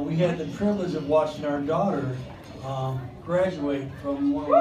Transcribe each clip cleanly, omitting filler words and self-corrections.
we had the privilege of watching our daughter graduate from one of the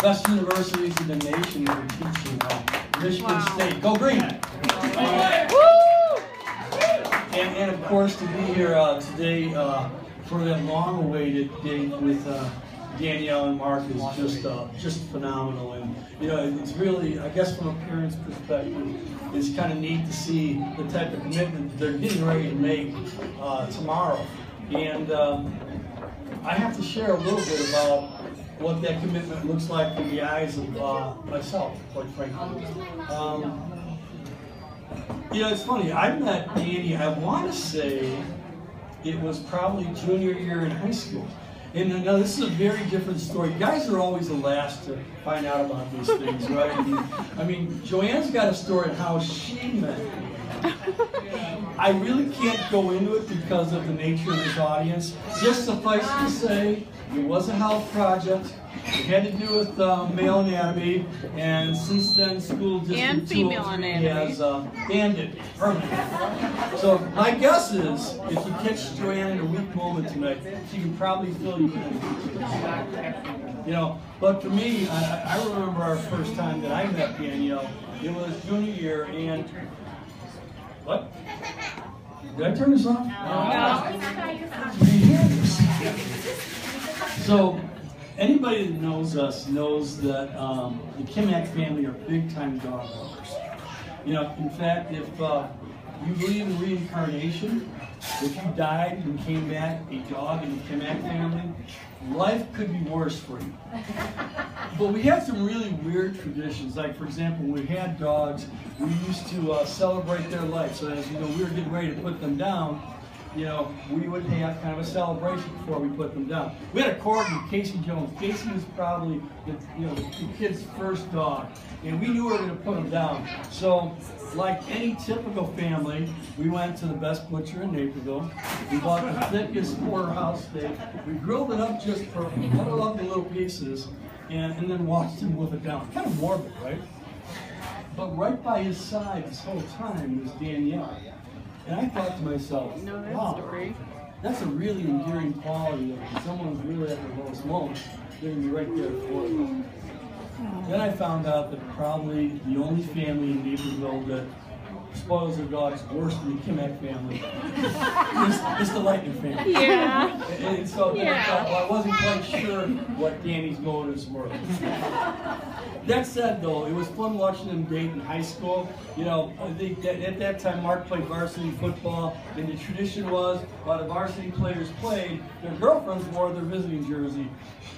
best universities in the nation for teaching, Michigan State. Go Green! And of course, to be here today for that long-awaited date with Danielle and Mark is just phenomenal. And you know, it's really, I guess, from a parent's perspective, it's kind of neat to see the type of commitment they're getting ready to make tomorrow. And I have to share a little bit about what that commitment looks like from the eyes of myself, quite frankly. You know, it's funny, I met Danny, I want to say it was probably junior year in high school. And now this is a very different story. Guys are always the last to find out about these things, right? I mean, Joanne's got a story on how she met me. I really can't go into it because of the nature of this audience. Just suffice to say, it was a health project. It had to do with male anatomy, and since then, school district 203 has banned it permanently. So my guess is, if you catch Joanne in a weak moment tonight, she can probably fill you in. You know, but for me, I remember our first time that I met Danielle. It was junior year, and what? Did I turn this off? No. So, anybody that knows us knows that the Kimack family are big-time dog lovers. You know, in fact, if you believe in reincarnation, if you died and came back a dog in the Kimack family, life could be worse for you. But we have some really weird traditions. Like, for example, when we had dogs, we used to celebrate their life. So as you know, we were getting ready to put them down, you know, we would have kind of a celebration before we put them down. We had a corgi, Casey Jones. Casey was probably the kid's first dog, and we knew we were going to put him down. So, like any typical family, we went to the best butcher in Naperville. We bought the thickest porterhouse steak. We grilled it up just for one of the little pieces, and then watched him whip it down. Kind of morbid, right? But right by his side this whole time was Danielle. And I thought to myself, wow, that's a really endearing quality. If someone's really at their lowest moment, they're going to be right there for them. Then I found out that probably the only family in Naperville that spoils their dogs worse than the Kimack family is the Lightning family. Yeah. And so I wasn't quite sure what Danny's motives were. That said, though, it was fun watching them date in high school. You know, at that time, Mark played varsity football, and the tradition was, while the varsity players played, their girlfriends wore their visiting jersey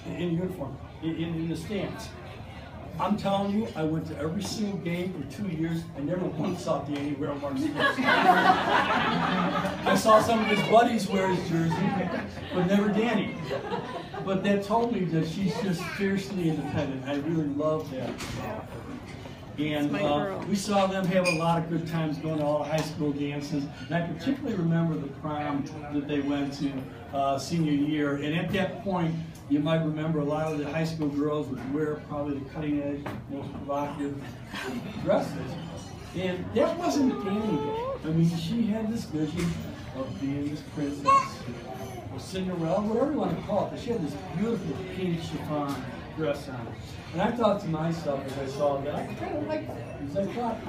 in uniform, in the stands. I'm telling you, I went to every single game for 2 years. I never once saw Danny wear Mark's jersey. I saw some of his buddies wear his jersey, but never Danny. But that told me that she's just fiercely independent. I really love that. And we saw them have a lot of good times going to all the high school dances. And I particularly remember the prom that they went to senior year. And at that point, you might remember a lot of the high school girls would wear probably the cutting edge, most provocative dresses. And that wasn't Danny though. I mean, she had this vision of being this princess, or Cinderella, whatever you want to call it. But she had this beautiful pink chiffon dress on. And I thought to myself as I saw that, I kind of like that. Because I thought,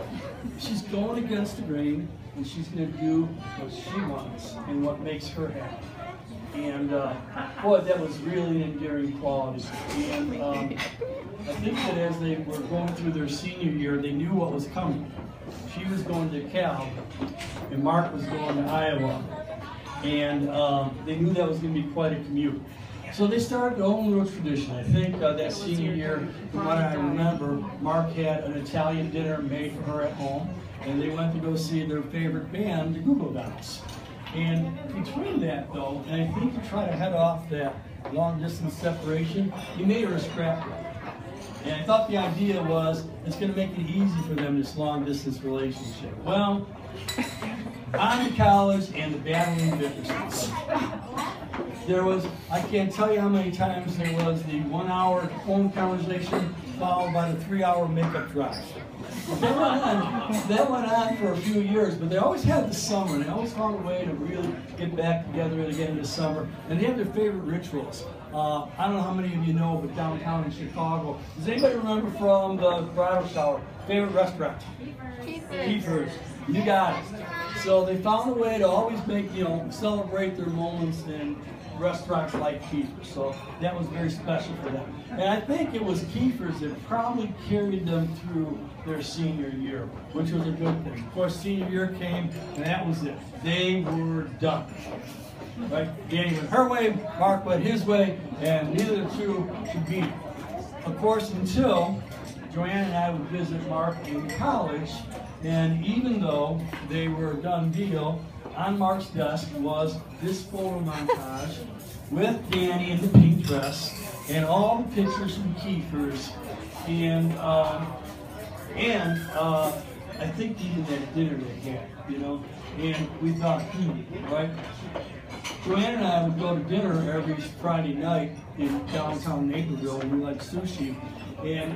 she's going against the grain, and she's going to do what she wants and what makes her happy. And boy, that was really an endearing quality. And I think that as they were going through their senior year, they knew what was coming. She was going to Cal, and Mark was going to Iowa. And they knew that was going to be quite a commute. So they started their own little tradition. I think that senior year, from what I remember, Mark had an Italian dinner made for her at home, and they went to go see their favorite band, the Google Dolls. And between that, though, and I think to try to head off that long-distance separation, he made her a scrapbook. And I thought the idea was, it's going to make it easy for them, this long-distance relationship. Well, on to college and the battling Dickersons. There was, I can't tell you how many times there was the 1 hour phone conversation followed by the 3-hour makeup drive. That went on for a few years, but they always had the summer. They always found a way to really get back together again in the summer. And they have their favorite rituals. I don't know how many of you know, but downtown in Chicago, does anybody remember from the bridal shower, favorite restaurant? Keepers. You got it. So they found a way to always make, celebrate their moments in restaurants like Kiefer's. So that was very special for them. And I think it was Kiefer's that probably carried them through their senior year, which was a good thing. Of course, senior year came, and that was it. They were done. Right? Danny went her way, Mark went his way, and neither of the two could beat it. Of course, until Joanne and I would visit Mark in college, and even though they were a done deal, on Mark's desk was this photo montage with Danny in the pink dress and all the pictures from Kiefer's, and I think even that dinner they had, and we thought, right? Joanne and I would go to dinner every Friday night in downtown Naperville, and we like sushi, and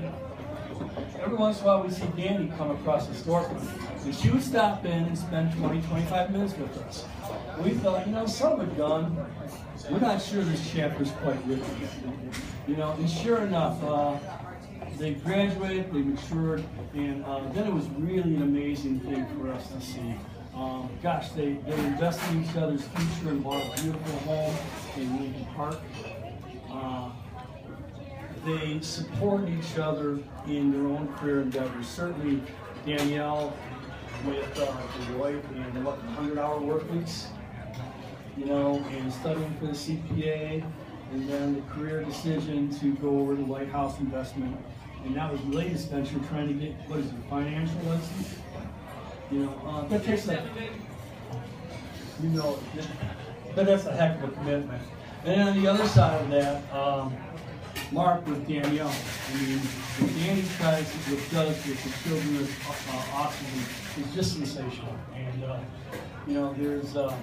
every once in a while we see Danny come across the storefront, and she would stop in and spend 20-25 minutes with us. And we thought, son of a gun, we're not sure this chapter's quite written yet. And sure enough, they graduated, they matured, and then it was really an amazing thing for us to see. Gosh, they invested in each other's future and bought a beautiful home in Lincoln Park. They support each other in their own career endeavors. Certainly Danielle with Deloitte and 100-hour work weeks, and studying for the CPA, and then the career decision to go over to Lighthouse Investment. And that was the latest venture, trying to get, financial license? That takes but that's a heck of a commitment. And then on the other side of that, Mark with Danielle. What Danny does with the children with autism is just sensational. And, there's a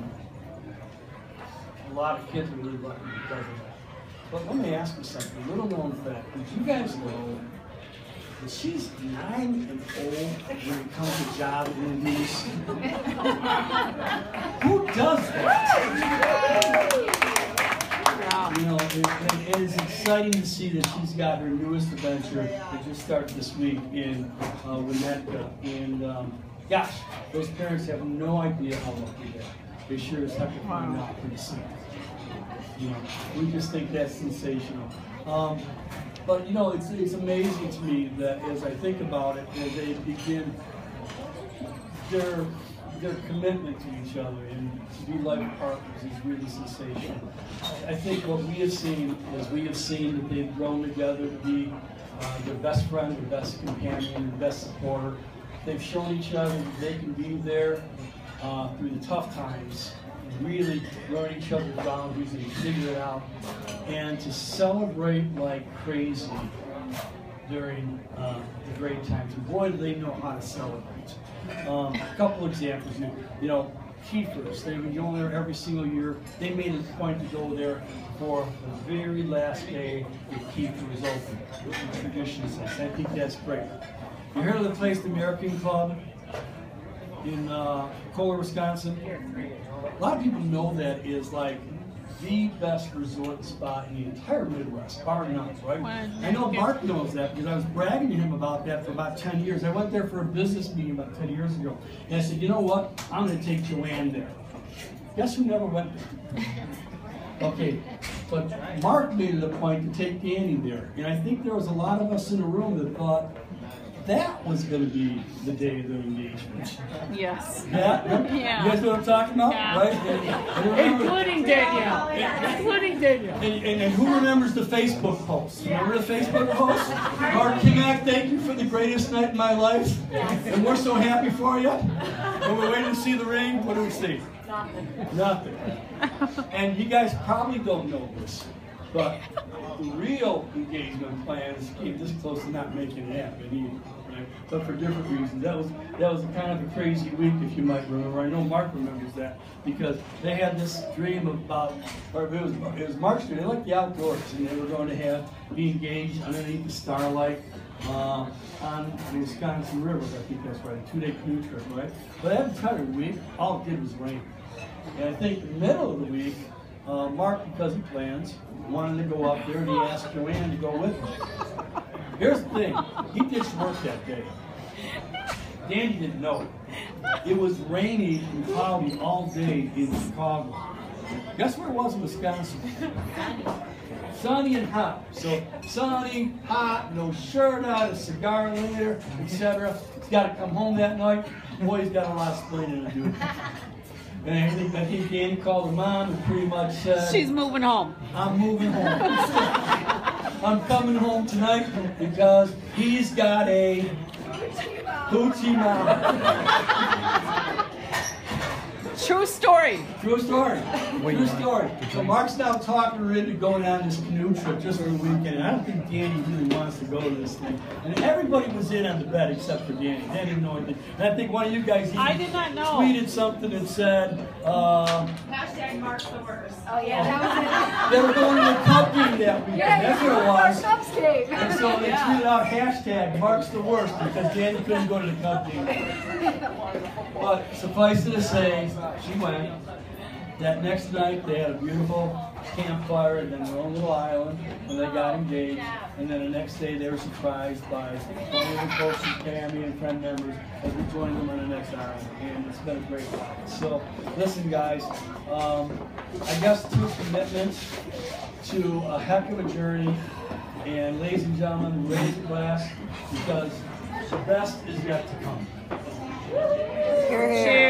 lot of kids who really lucky because of that. But let me ask you something, a little known fact. Did you guys know that she's 9 and old when it comes to job interviews? Who does that? It is exciting to see that she's got her newest adventure that just started this week in Winnetka. And gosh, those parents have no idea how lucky they are. They sure as heck will find out pretty soon. We just think that's sensational. But it's amazing to me that as I think about it, as they begin their commitment to each other and to be life partners is really sensational. I think what we have seen is that they've grown together to be their best friend, their best companion, their best supporter. They've shown each other that they can be there through the tough times, really learn each other's boundaries and figure it out, and to celebrate like crazy during the great times. And boy, do they know how to celebrate. A couple examples. Kiefer's, they've been going there every single year. They made it a point to go there for the very last day that Kiefer was open, which the tradition says. I think that's great. You heard of the place, the American Club in Kohler, Wisconsin? A lot of people know that is like the best resort spot in the entire Midwest, bar none, right? I know Mark knows that because I was bragging to him about that for about 10 years. I went there for a business meeting about 10 years ago, and I said, you know what? I'm going to take Joanne there. Guess who never went there? Okay, but Mark made it a point to take Danny there, and I think there was a lot of us in the room that thought that was going to be the day of their engagement. Yes. Yeah? You guys know what I'm talking about? Yeah. Right? And including Danielle. Including Danielle. And who remembers the Facebook post? Remember the Facebook post? Mark Kimack, thank you for the greatest night in my life. And we're so happy for you. And we're waiting to see the ring. What do we see? Nothing. And you guys probably don't know this, but the real engagement plans came this close to not making it happen either, right? But for different reasons. That was kind of a crazy week, if you might remember. I know Mark remembers that because they had this dream about, or it was Mark's dream. They liked the outdoors, and they were going to be engaged underneath the starlight. on the Wisconsin River. I think that's right, a 2-day canoe trip, right? But that entire week, all it did was rain. And I think in the middle of the week, Mark, because he plans, wanted to go up there, and he asked Joanne to go with him. Here's the thing, he ditched work that day. Danny didn't know. It was rainy and cloudy all day in Chicago. Guess where it was in Wisconsin? Sunny and hot. So sunny, hot, no shirt on, a cigar later, etc. He's got to come home that night. Boy, he's got a lot of explaining to do. And I think Danny called her mom and pretty much said, She's moving home. I'm moving home. I'm coming home tonight because he's got a hoochie mouth. True story. True story. True story. So Mark's now talking her into going on this canoe trip just for the weekend. And I don't think Danny really wants to go to this thing. And everybody was in on the bet except for Danny. Danny didn't know anything. And I think one of you guys I did not know. tweeted something that said, Hashtag Mark's the worst. Oh yeah, that was they were going to the Cup game that weekend. That's what it was. Cubs game. And so they tweeted out hashtag Mark's the worst because Danny couldn't go to the Cup game. But suffice it to say, she went. That next night they had a beautiful campfire and then their own little island and they got engaged. And then the next day they were surprised by one of the folks and family and friend members as we joined them on the next island. And it's been a great ride. So listen guys, I guess 2 commitments to a heck of a journey. And ladies and gentlemen, raise a glass because the best is yet to come. Cheers.